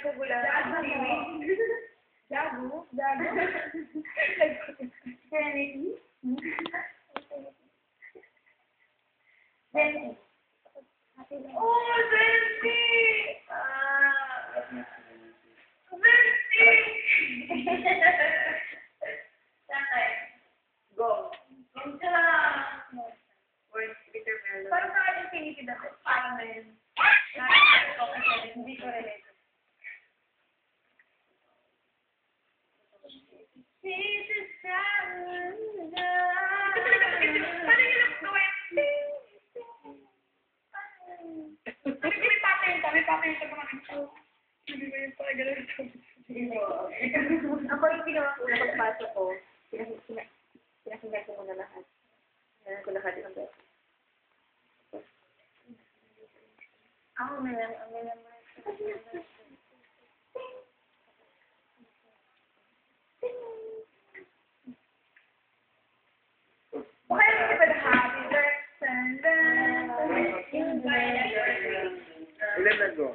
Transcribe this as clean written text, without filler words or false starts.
nagpupula. Dago? Dago? Serenity? Serenity. Oh, Serenity! Go. Or bitter melon. Parang sa akin Infinity dati. Parang na yun. Hindi ko relate. Ako yung ginawa ko na pagpasok ko, pinakinggan ko muna lahat. Meron ko lahat yung beses. Ako meron okay, hindi ba the happy birthday? Ilan na go?